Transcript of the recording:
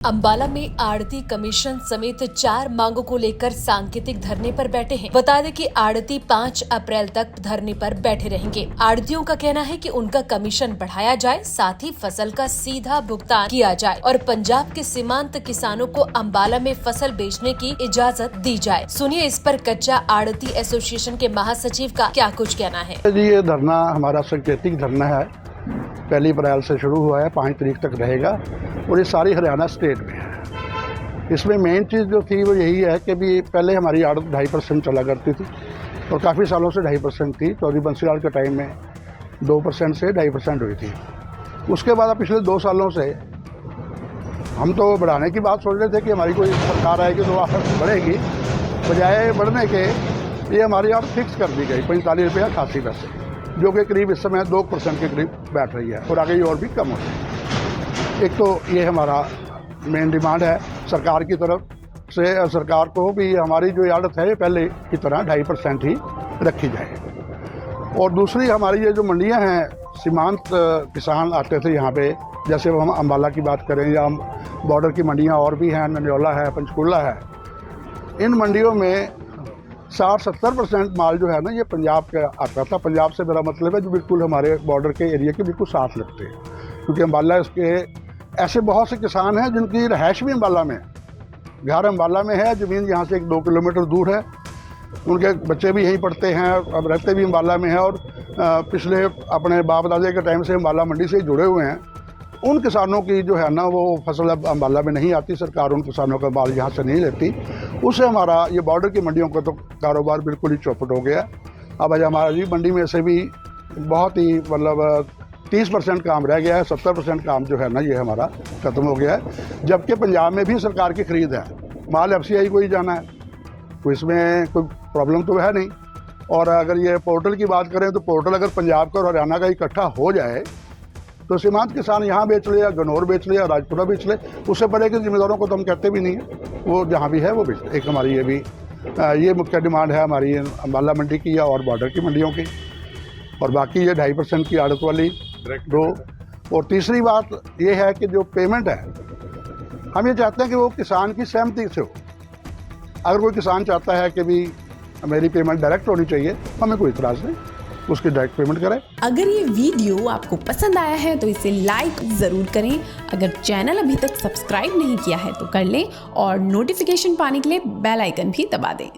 अंबाला में आड़ती कमीशन समेत 4 मांगों को लेकर सांकेतिक धरने पर बैठे हैं। बता दें कि आड़ती 5 अप्रैल तक धरने पर बैठे रहेंगे। आड़तियों का कहना है कि उनका कमीशन बढ़ाया जाए, साथ ही फसल का सीधा भुगतान किया जाए और पंजाब के सीमांत किसानों को अंबाला में फसल बेचने की इजाजत दी जाए। सुनिए इस पर कच्चा आड़ती एसोसिएशन के महासचिव का क्या कुछ कहना है। जी, ये धरना हमारा सांकेतिक धरना है। 1 अप्रैल से शुरू हुआ है, 5 तारीख तक रहेगा और ये सारी हरियाणा स्टेट में है। इसमें मेन चीज़ जो थी वो यही है कि भी पहले हमारी आड़त 2.5% चला करती थी और काफ़ी सालों से 2.5% थी। चौधरी बंसीलाल के टाइम में 2% से 2.5% हुई थी। उसके बाद पिछले 2 सालों से हम तो बढ़ाने की बात सोच रहे थे कि हमारी कोई सरकार आएगी तो आड़त बढ़ेगी, बजाय बढ़ने के ये हमारी आड़त फिक्स कर दी गई 45 रुपया 88 पैसे, जो कि करीब इस समय 2% के करीब बैठ रही है और आगे ये और भी कम हो जाएगी। एक तो ये हमारा मेन डिमांड है सरकार की तरफ से, सरकार को भी हमारी जो आड़त है ये पहले की तरह 2.5% ही रखी जाए। और दूसरी हमारी ये जो मंडियां हैं, सीमांत किसान आते थे यहाँ पे, जैसे हम अंबाला की बात करें या बॉर्डर की मंडियाँ और भी हैं, नन्योला है, पंचकूला है, इन मंडियों में 60-70% माल जो है ना ये पंजाब का आता था। पंजाब से मेरा मतलब है जो बिल्कुल हमारे बॉर्डर के एरिया के बिल्कुल साथ लगते हैं, क्योंकि अम्बाला इसके ऐसे बहुत से किसान हैं जिनकी रहायश भी अम्बाला में है, घर अम्बाला में है, ज़मीन यहाँ से 1-2 किलोमीटर दूर है, उनके बच्चे भी यहीं पढ़ते हैं, अब रहते भी अम्बाला में हैं और पिछले अपने बाप दादे के टाइम से अम्बाला मंडी से जुड़े हुए हैं। उन किसानों की जो है ना वो फसल अब अम्बाला में नहीं आती, सरकार उन किसानों का माल यहाँ से नहीं लेती, उससे हमारा ये बॉर्डर की मंडियों का तो कारोबार बिल्कुल ही चौपट हो गया। अब आज हमारा जी मंडी में से भी बहुत ही मतलब 30% काम रह गया है, 70% काम जो है ना ये हमारा ख़त्म हो गया है। जबकि पंजाब में भी सरकार की खरीद है, माल FCI को ही जाना है, तो इसमें कोई प्रॉब्लम तो है नहीं। और अगर ये पोर्टल की बात करें तो पोर्टल अगर पंजाब का और हरियाणा का इकट्ठा हो जाए तो सीमांत किसान यहाँ बेच ले या गनौर बेच ले या राजपुरा बेच ले, उससे बड़े के जिम्मेदारों को तो हम कहते भी नहीं है, वो जहाँ भी है वो बेच ले। एक हमारी ये भी ये मुख्य डिमांड है हमारी अम्बाला मंडी की या और बॉर्डर की मंडियों की, और बाकी ये 2.5% की आड़त वाली 2। और तीसरी बात ये है कि जो पेमेंट है हम ये चाहते हैं कि वो किसान की सहमति से हो। अगर कोई किसान चाहता है कि भी मेरी पेमेंट डायरेक्ट होनी चाहिए, हमें कोई इतराज़ नहीं, उसकी डायरेक्ट पेमेंट करें। अगर ये वीडियो आपको पसंद आया है तो इसे लाइक ज़रूर करें। अगर चैनल अभी तक सब्सक्राइब नहीं किया है तो कर लें और नोटिफिकेशन पाने के लिए बेल आइकन भी दबा दें।